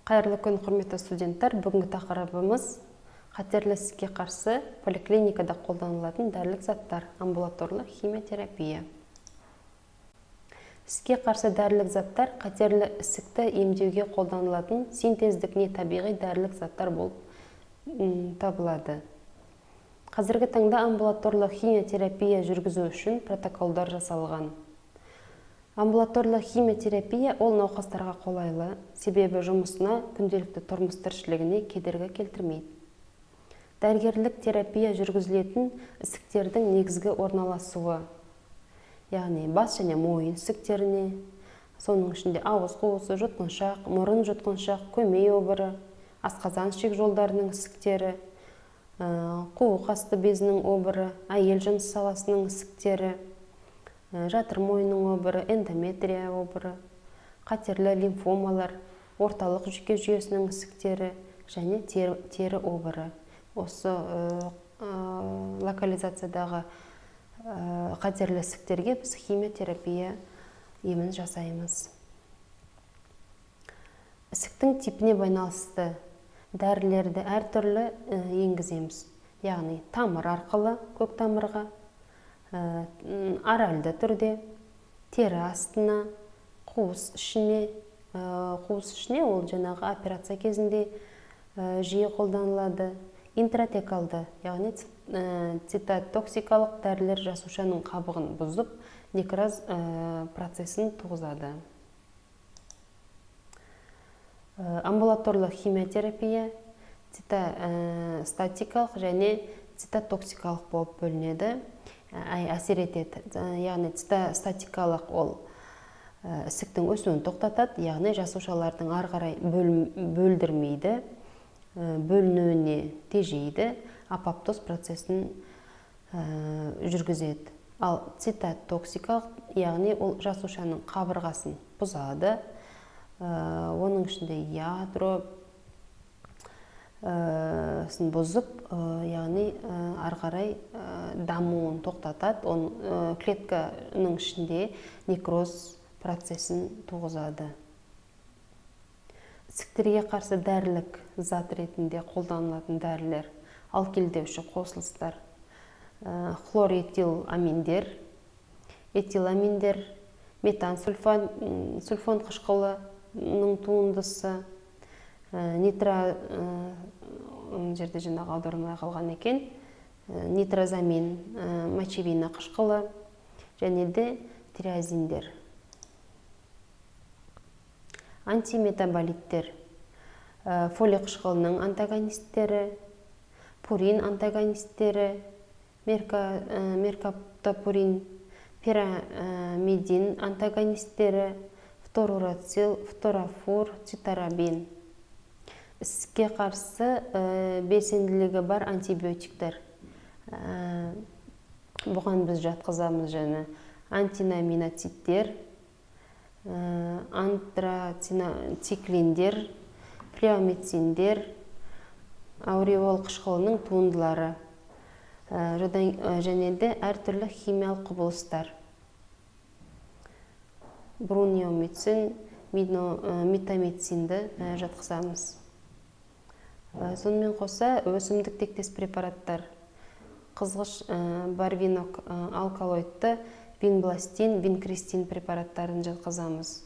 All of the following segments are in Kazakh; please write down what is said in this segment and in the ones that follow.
Қайырлы күн, құрметті студенттер. Бүгінгі тақырыбымыз қатерлі ісікке қарсы поликлиникада қолданылатын дәрілік заттар, амбулаторлық химиотерапия. Ісікке қарсы дәрілік заттар қатерлі ісікті емдеуге қолданылатын синтездік не табиғи дәрілік заттар болып табылады. Қазіргі таңда амбулаторлық химиотерапия жүргізу үшін протоколдар жасалған. Амбулаторлық химиотерапия ол науқастарға қолайлы, себебі жұмысына, күнделікті тұрмыс тіршілігіне кедергі келтірмейді. Дәрігерлік терапия жүргізілетін ісіктердің негізгі орналасуы, яғни бас және мойын ісіктеріне, соның ішінде ауыз қуысы, жұтқыншақ, мұрын жұтқыншақ, көмей обыры, асқазан ішек жолдарының ісіктері, қуық асты безінің обыры, әйел жыныс саласының ісіктері, жатыр мойынның обыры, эндометрия обыры, қатерлі лимфомалар, орталық жүйке жүйесінің ісіктері және тері обыры. Осы локализациядағы қатерлі ісіктерге біз химиотерапия емін жасаймыз. Ісіктің типіне байланысты дәрілерді әртүрлі енгіземіз. Яғни тамыр арқылы көк тамырға, аральды түрде, тері астына, қуыс ішіне ол жаңағы операция кезінде жиі қолданылады. Интратекалды, яғни цитотоксикалық дәрілер жасушаның қабығын бұзып, некроз процесін туғызады. Амбулаторлық химиотерапия цитостатикалық және цитотоксикалық болып бөлінеді. Әсер етеді. Яғни цитостатикалық ол ісіктің өсуін тоқтатады, яғни жасушалардың ары қарай бөлдірмейді, бөлінуіне тежейді, апоптоз процесін жүргізеді. Ал цитотоксикалық, яғни ол жасушаның қабырғасын бұзады, оның ішінде ядро бұзып, яғни ары қарай дамуын тоқтатады, клетканың ішінде некроз процесін туғызады. Ісіктерге қарсы дәрілік зат ретінде қолданылатын дәрілер, алкилдеуші қосылыстар, хлоретиламиндер, этиламиндер, метан сульфон қышқылының туындысы, жерде жаңағы аударылмай қалған екен, нитрозамин, мочевина қышқылы және де тиреозиндер. Антиметаболиттер, фолий қышқылының антагонисттері, пурин антагонисттері, меркаптопурин, пирамидин антагонисттері, фторурацил, фторафур, цитарабин. Ісікке қарсы белсенділігі бар антибиотиктер. Бұған біз жатқызамыз және антинаминоциттер, антрациклиндер, флеомициндер, ауреол қышқылының туындылары және де әртүрлі химиялық құбылыстар. Бруниомицин, метамицинді жатқызамыз. Сонымен қоса өсімдік тектес препараттар, қызғыш барвинок алкалоидты, винбластин, винкристин препараттарын жатқызамыз.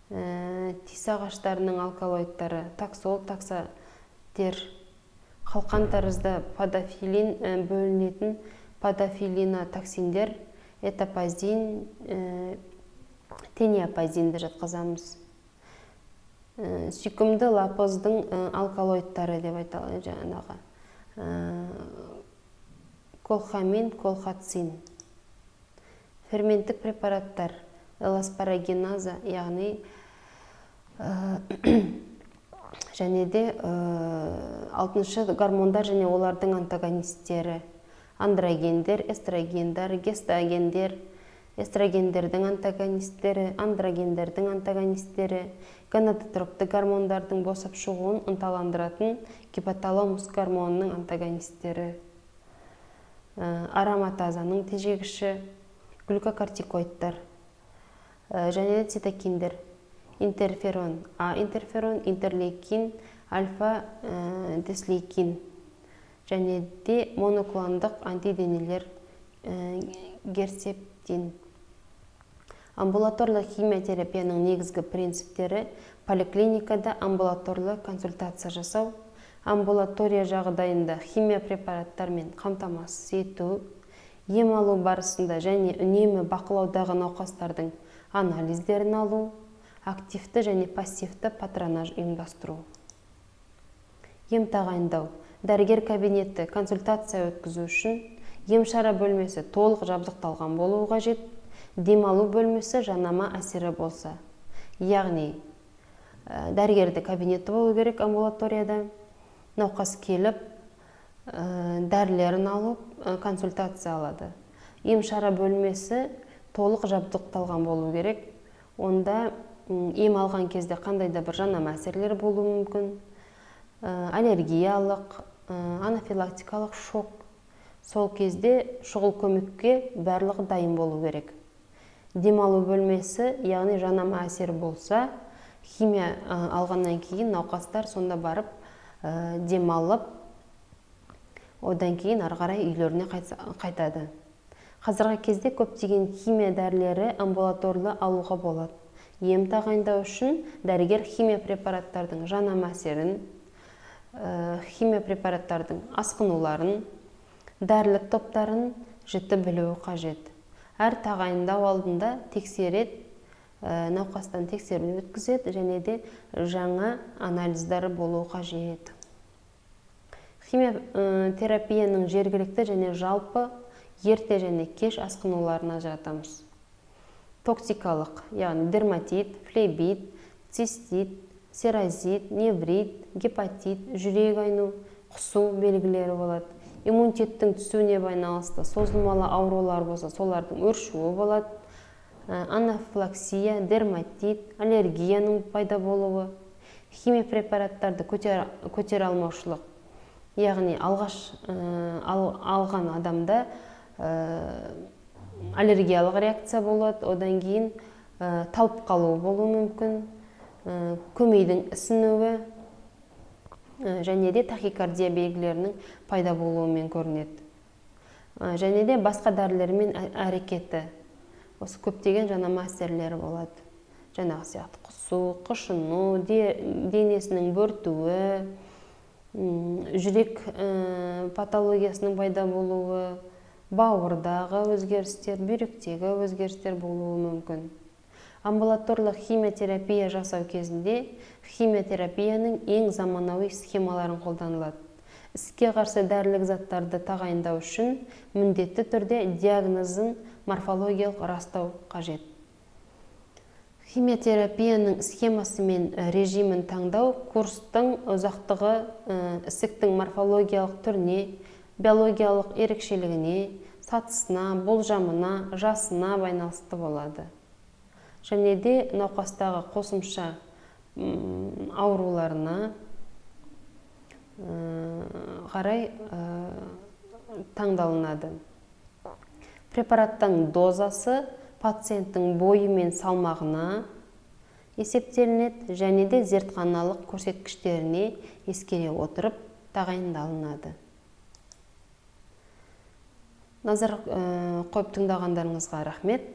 Тис ағаштарының алкалоидтары, таксол, таксатер, қалқан тәрізді подофилин бөлінетін подофилинотоксиндер, этапазин, тениапазинді жатқызамыз. Сүйкімді лапоздың алкалоидтары деп айтылады жаңағы. Колхамин, колхацин. Ферменттік препараттар, эласпарагиназа, яғни және де 6-шы гормондар және олардың антагонисттері, андрогендер, эстрогендер, гестогендер, эстрогендердің антагонисттері, андрогендердің антагонисттері, гонадотропты гормондардың босап шығуын ынталандыратын гипоталамус гормонының антагонисттері, ароматазаның тежегіші, глюкокортикоидтар және цитокиндер, интерферон, А интерферон, интерлейкин, альфа дислейкин және де моноклондық антиденелер герцептин. Амбулаторлы химиотерапияның негізгі принциптері: поликлиникада амбулаторлы консультация жасау, амбулатория жағдайында химия препараттармен қамтамасыз ету, ем алу барысында және үнемі бақылаудағы науқастардың анализдерін алу, активті және пассивті патронаж ұйымдастыру. Ем тағайындау: дәрігер кабинеті консультация өткізу үшін ем-шара бөлмесі толық жабдықталған болуы қажет. Демалу бөлмесі жанама әсері болса, яғни дәрігерді кабинеті болу керек амбулаторияда. Науқас келіп, дәрілерін алып, консультация алады. Ем-шара бөлмесі толық жабдықталған болу керек. Онда ем алған кезде қандай да бір жанама әсерлер болуы мүмкін. Аллергиялық, анафилактикалық шок. Сол кезде шұғыл көмекке барлығы дайын болу керек. Демалу бөлмесі, яғни жанама әсер болса, химия алғаннан кейін науқастар сонда барып демалып, одан кейін ары қарай үйлеріне қайтады. Қазіргі кезде көптеген химия дәрілері амбулаторлы алуға болады. Ем тағайындау үшін дәрігер химия препараттардың жанама әсерін, химия препараттардың асқынуларын, дәрілік топтарын жіті білуі қажет. Әр тағайындау алдында тексереді, науқастан тексеру өткізеді және де жаңа анализдері болуы қажет. Химия терапияның жергілікті және жалпы ерте және кеш асқынуларына ажыратамыз. Токсикалық, яғни дерматит, флебит, цистит, серозит, неврит, гепатит, жүрек айну, құсу белгілері болады. Иммунитеттің түсуіне байланысты созылмалы аурулар болса, солардың өршуі болады. Анафилаксия, дерматит, аллергияның пайда болуы, химия препараттарды көтере алмаушылық, яғни алғаш алған адамда аллергиялық реакция болады, одан кейін талып қалуы болуы мүмкін, көмейдің ісінуі және де тахикардия белгілерінің пайда болуымен көрінеді. Және де басқа дәрілермен әрекеті, осы көптеген жанама әсерлері болады. Жаңағы сияқты құсу, қышыну, денесінің бөртуі, жүрек патологиясының пайда болуы, бауырдағы өзгерістер, бүйректегі өзгерістер болуы мүмкін. Амбулаторлық химиотерапия жасау кезінде химиотерапияның ең заманауи схемаларын қолданылады. Іске қарсы дәрілік заттарды тағайындау үшін міндетті түрде диагнозын морфологиялық растау қажет. Химиотерапияның схемасы мен режимін таңдау курстың ұзақтығы ісіктің морфологиялық түріне, биологиялық ерекшелігіне, сатысына, болжамына, жасына байланысты болады. Және де науқастағы қосымша ауруларына қарай таңдалынады. Препараттың дозасы пациенттің бойы мен салмағына есептелінеді және де зертханалық көрсеткіштеріне ескере отырып тағайындалынады. Назар қойып тыңдағандарыңызға рахмет.